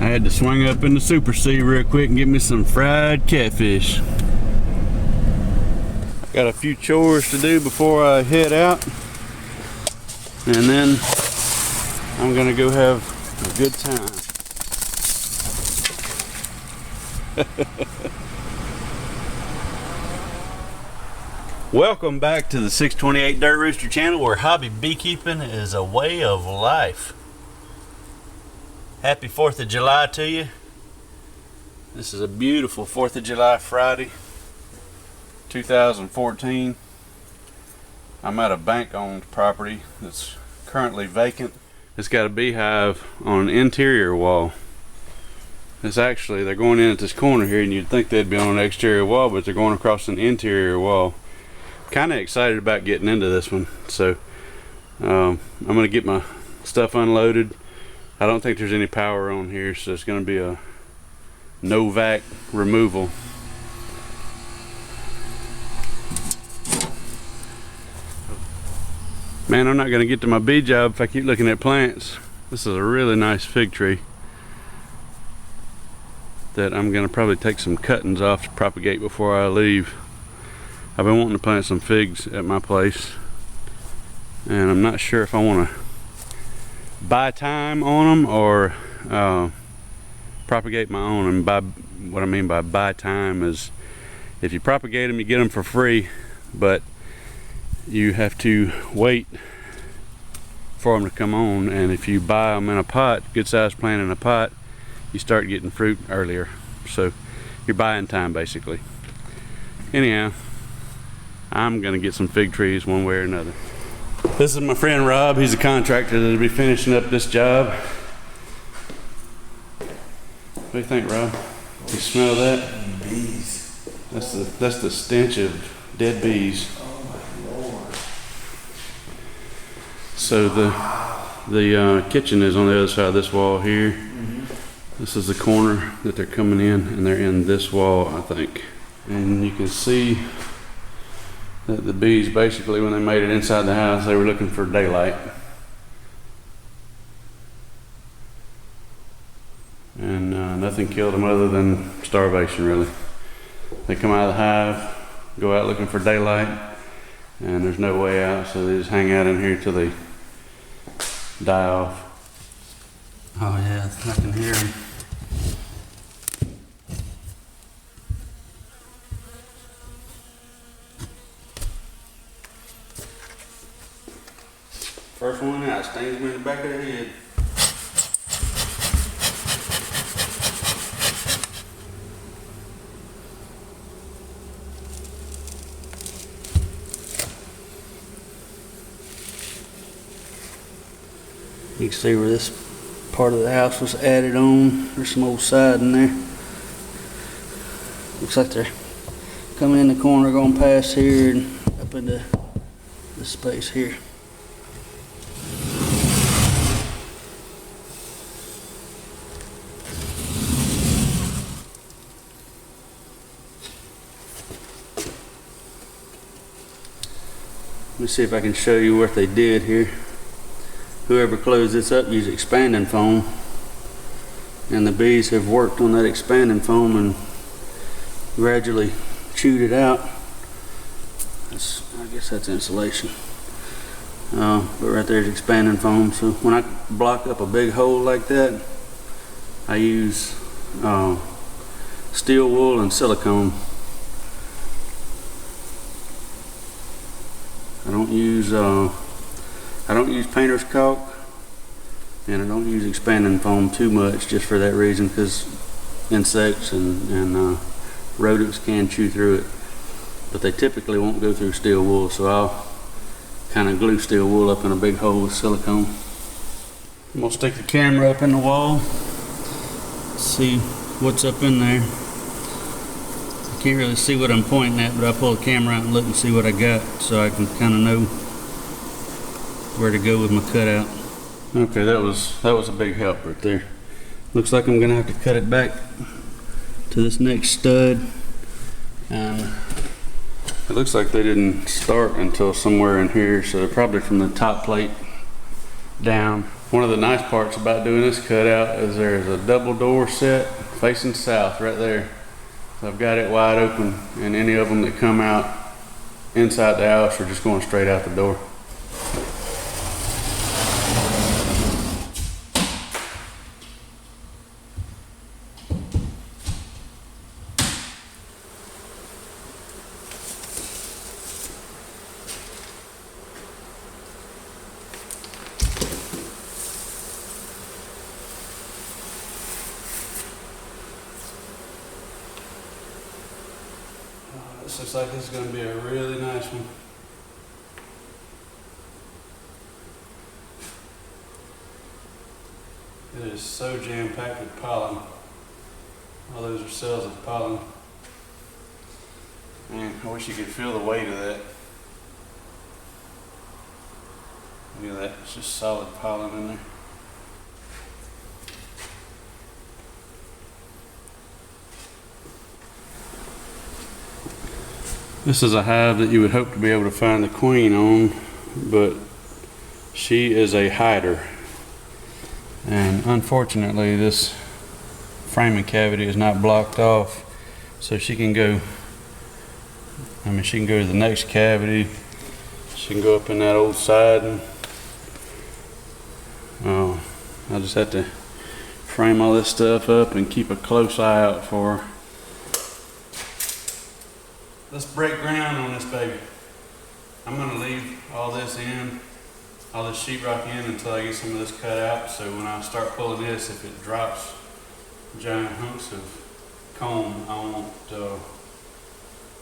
I had to swing up in the Super C real quick and get me some fried catfish. Got a few chores to do before I head out, and then I'm gonna go have a good time. Welcome back to the 628 Dirt Rooster channel, where hobby beekeeping is a way of life. Happy 4th of July to you. This is a beautiful 4th of July Friday, 2014. I'm at a bank-owned property that's currently vacant. It's got a beehive on an interior wall. It's actually, they're going in at this corner here, and you'd think they'd be on an exterior wall, but they're going across an interior wall. Kind of excited about getting into this one, so I'm gonna get my stuff unloaded. I don't think there's any power on here, so it's gonna be a no vac removal. Man, I'm not gonna get to my bee job if I keep looking at plants. This is a really nice fig tree that I'm gonna probably take some cuttings off to propagate before I leave. I've been wanting to plant some figs at my place, and I'm not sure if I want to buy time on them or propagate my own. And by what I mean by buy time is, if you propagate them, you get them for free, but you have to wait for them to come on. And if you buy them in a pot, good sized plant in a pot, you start getting fruit earlier. So you're buying time basically. Anyhow, I'm gonna get some fig trees one way or another. This is my friend Rob. He's a contractor that'll be finishing up this job. What do you think, Rob? You smell that? Bees. That's the stench of dead bees. Oh my Lord. So the kitchen is on the other side of this wall here. This is the corner that they're coming in, and they're in this wall, I think. And you can see that the bees, basically, when they made it inside the house, they were looking for daylight. And nothing killed them other than starvation, really. They come out of the hive, go out looking for daylight, and there's no way out, so they just hang out in here till they die off. Oh yeah, I can hear them. First one out, stings me in the back of the head. You can see where this part of the house was added on. There's some old siding there. Looks like they're coming in the corner, going past here and up into this space here. Let me see if I can show you what they did here. Whoever closed this up used expanding foam, and the bees have worked on that expanding foam and gradually chewed it out. I guess that's insulation. But right there's expanding foam. So when I block up a big hole like that, I use steel wool and silicone. I don't use painter's caulk, and I don't use expanding foam too much, just for that reason, because insects and rodents can chew through it. But they typically won't go through steel wool, so I'll kind of glue steel wool up in a big hole with silicone. I'm gonna stick the camera up in the wall, see what's up in there. I can't really see what I'm pointing at, but I pull the camera out and look and see what I got, so I can kind of know where to go with my cutout. Okay, that was a big help right there. Looks like I'm gonna have to cut it back to this next stud. It looks like they didn't start until somewhere in here, so they're probably from the top plate down. One of the nice parts about doing this cutout is there's a double door set facing south right there. So I've got it wide open, and any of them that come out inside the house are just going straight out the door. This looks like this is going to be a really nice one. It is so jam-packed with pollen. All those are cells of pollen. Man, I wish you could feel the weight of that. Look at that, it's just solid pollen in there. This is a hive that you would hope to be able to find the queen on, but she is a hider. And unfortunately, this framing cavity is not blocked off, so she can go, she can go to the next cavity. She can go up in that old siding. Oh, I just have to frame all this stuff up and keep a close eye out for her. Let's break ground on this baby. I'm gonna leave all this in, all this sheetrock in until I get some of this cut out, so when I start pulling this, if it drops giant hunks of comb, I won't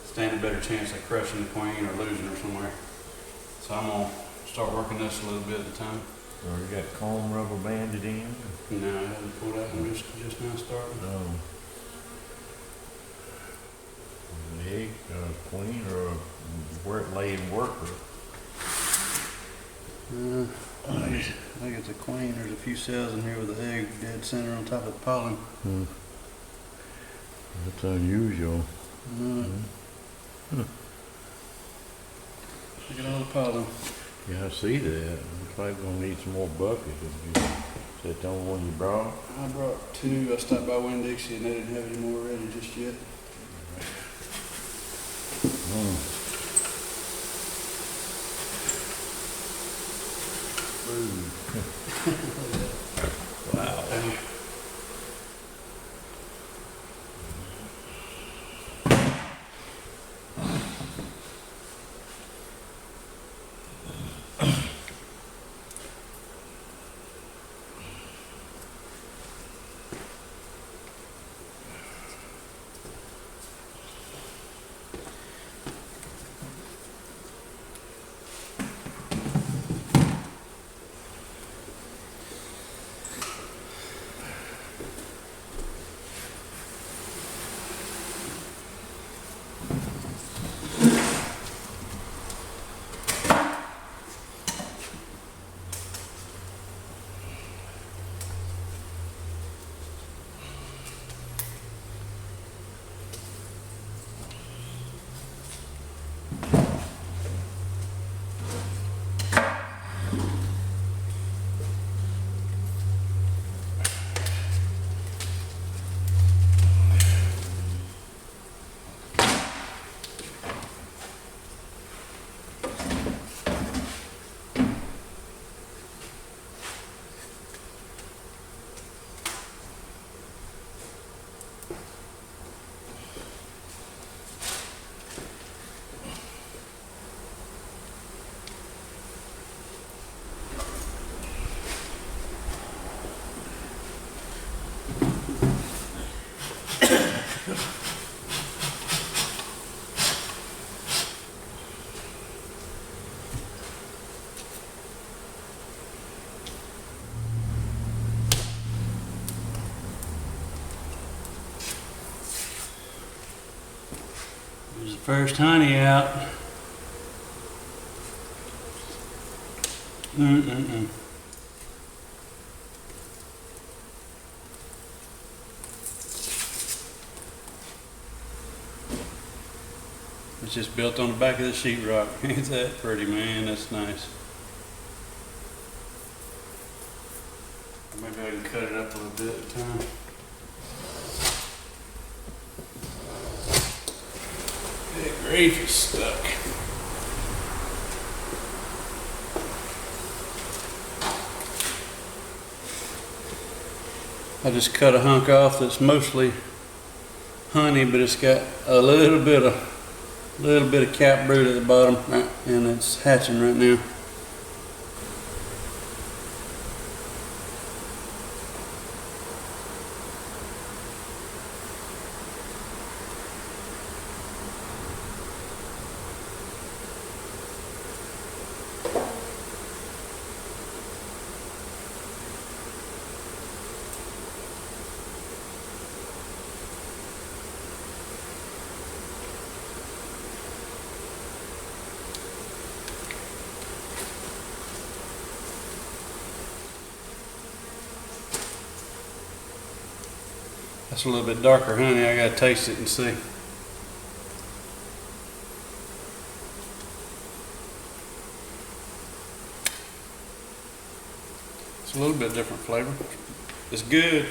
stand a better chance of crushing the queen or losing her somewhere. So I'm gonna start working this a little bit at a time. Or you got comb rubber banded in? No, I haven't pulled out one just now starting. No. An egg, queen, or a laying worker? I think it's a queen. There's a few cells in here with the egg dead center on top of the pollen. That's unusual. Look at all the pollen. Yeah, I see that. Looks like we're gonna need some more buckets. Is that the only one you brought? I brought two. I stopped by Winn-Dixie and they didn't have any more ready just yet. Wow. There's the first honey out. It's just built on the back of the sheetrock. Ain't that pretty, man? That's nice. time. Good grief, it's stuck. I just cut a hunk off that's mostly honey, but it's got a little bit of cap brood at the bottom, and it's hatching right now. That's a little bit darker honey. I gotta taste it and see. It's a little bit different flavor. It's good.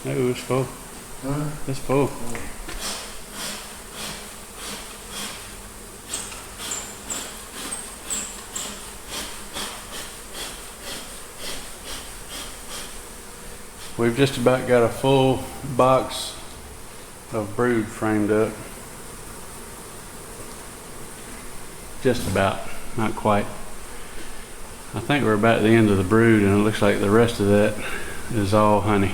No, it's full. Huh? It's full. We've just about got a full box of brood framed up. Just about, not quite. I think we're about at the end of the brood, and it looks like the rest of that is all honey.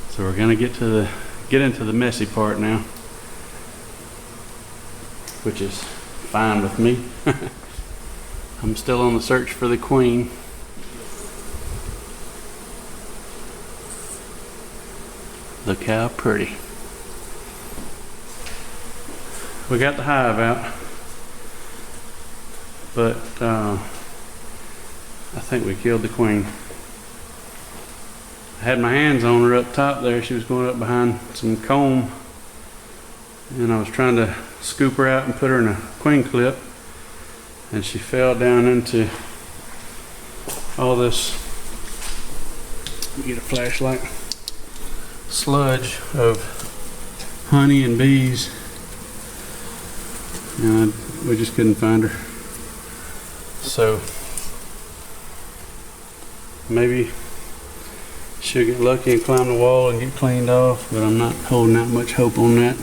So we're gonna get into the messy part now, which is fine with me. I'm still on the search for the queen. Look how pretty. We got the hive out, but I think we killed the queen. I had my hands on her up top there. She was going up behind some comb, and I was trying to scoop her out and put her in a queen clip, and she fell down into all this, let me get a flashlight, sludge of honey and bees, and we just couldn't find her. So maybe she'll get lucky and climb the wall and get cleaned off, but I'm not holding out much hope on that.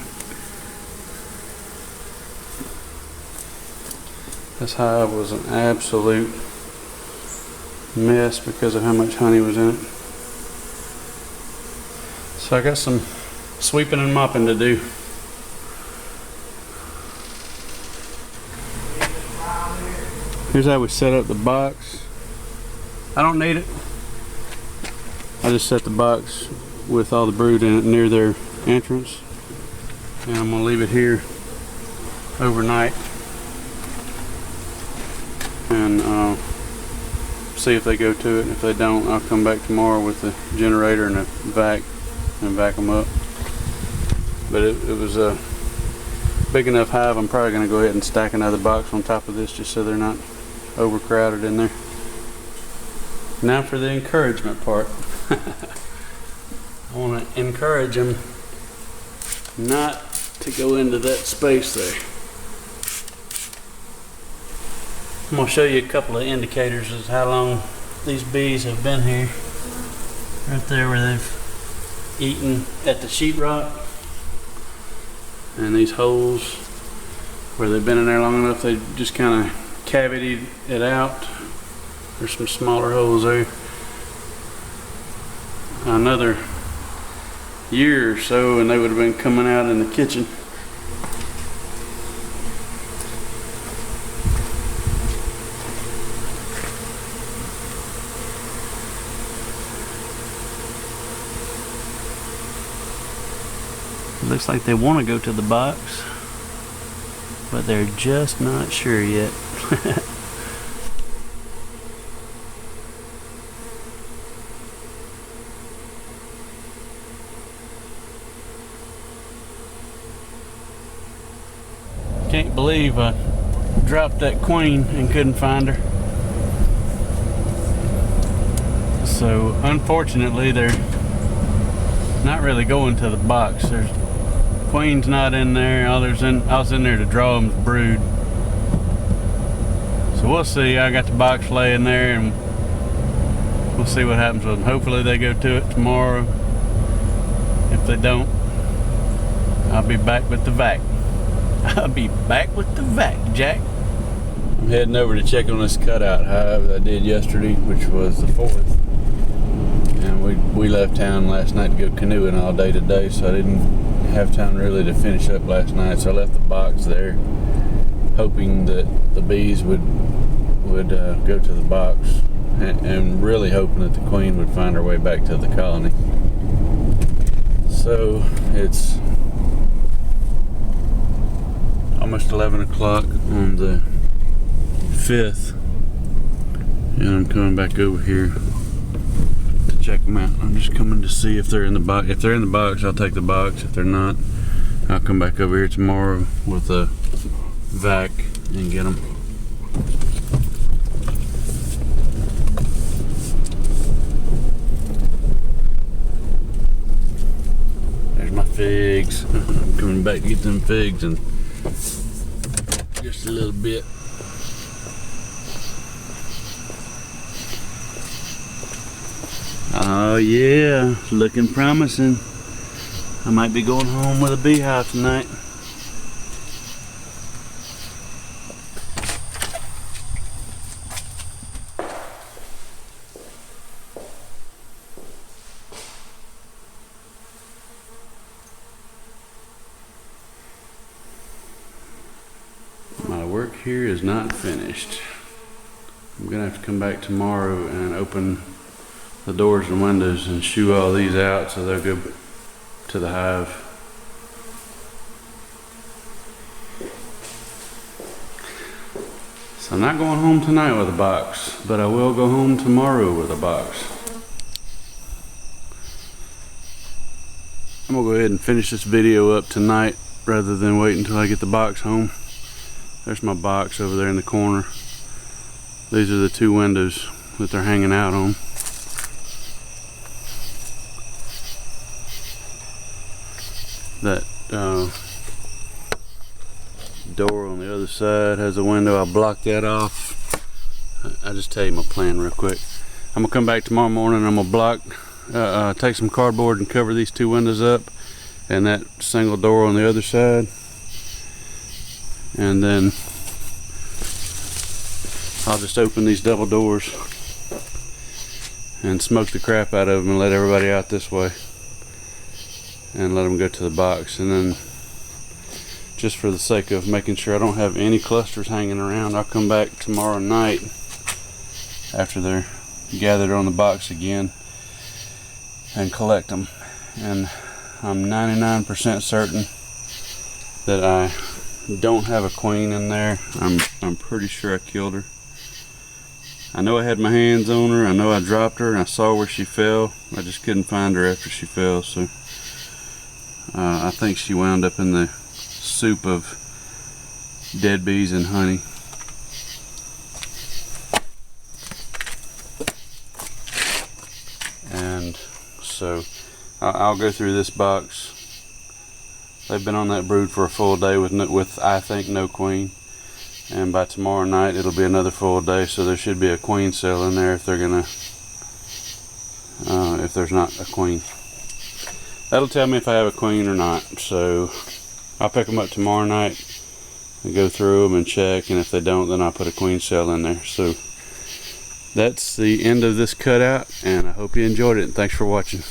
This hive was an absolute mess because of how much honey was in it. So I got some sweeping and mopping to do. Here's how we set up the box. I don't need it. I just set the box with all the brood in it near their entrance, and I'm gonna leave it here overnight and see if they go to it. If they don't, I'll come back tomorrow with the generator and a vac and vac them up. But it was a big enough hive. I'm probably going to go ahead and stack another box on top of this just so they're not overcrowded in there. Now for the encouragement part. I want to encourage them not to go into that space there. I'm going to show you a couple of indicators of how long these bees have been here. Right there where they've eaten at the sheetrock. And these holes where they've been in there long enough, they just kind of cavitied it out. There's some smaller holes there. Another year or so and they would have been coming out in the kitchen. Looks like they want to go to the box, but they're just not sure yet. Can't believe I dropped that queen and couldn't find her. So unfortunately they're not really going to the box. There's queen's not in there. I was in there to draw them's brood. So we'll see. I got the box laying there and we'll see what happens with them. Hopefully they go to it tomorrow. If they don't, I'll be back with the vac. I'll be back with the vac, Jack. I'm heading over to check on this cutout hive that I did yesterday, which was the 4th. And we left town last night to go canoeing all day today, so I didn't have time really to finish up last night. So I left the box there, hoping that the bees would go to the box, and really hoping that the queen would find her way back to the colony. So it's almost 11 o'clock on the 5th, and I'm coming back over here to check them out. I'm just coming to see if they're in the box. If they're in the box, I'll take the box. If they're not, I'll come back over here tomorrow with a vac and get them. There's my figs. I'm coming back to get them figs in just a little bit. Oh yeah, looking promising. I might be going home with a beehive tonight. My work here is not finished. I'm gonna have to come back tomorrow and open the doors and windows and shoo all these out so they'll go to the hive. So I'm not going home tonight with a box, but I will go home tomorrow with a box. I'm gonna go ahead and finish this video up tonight rather than wait until I get the box home. There's my box over there in the corner. These are the 2 windows that they're hanging out on. That door on the other side has a window. I'll block that off. I'll just tell you my plan real quick. I'm gonna come back tomorrow morning. I'm gonna take some cardboard and cover these 2 windows up and that single door on the other side, and then I'll just open these double doors and smoke the crap out of them and let everybody out this way and let them go to the box. And then, just for the sake of making sure I don't have any clusters hanging around, I'll come back tomorrow night after they're gathered on the box again and collect them. And I'm 99% certain that I don't have a queen in there. I'm pretty sure I killed her. I know I had my hands on her. I know I dropped her, and I saw where she fell. I just couldn't find her after she fell, so I think she wound up in the soup of dead bees and honey. And so I'll go through this box. They've been on that brood for a full day with I think no queen, and by tomorrow night it'll be another full day, so there should be a queen cell in there if they're gonna if there's not a queen. That'll tell me if I have a queen or not, so I'll pick them up tomorrow night and go through them and check, and if they don't, then I'll put a queen cell in there. So that's the end of this cutout, and I hope you enjoyed it, and thanks for watching.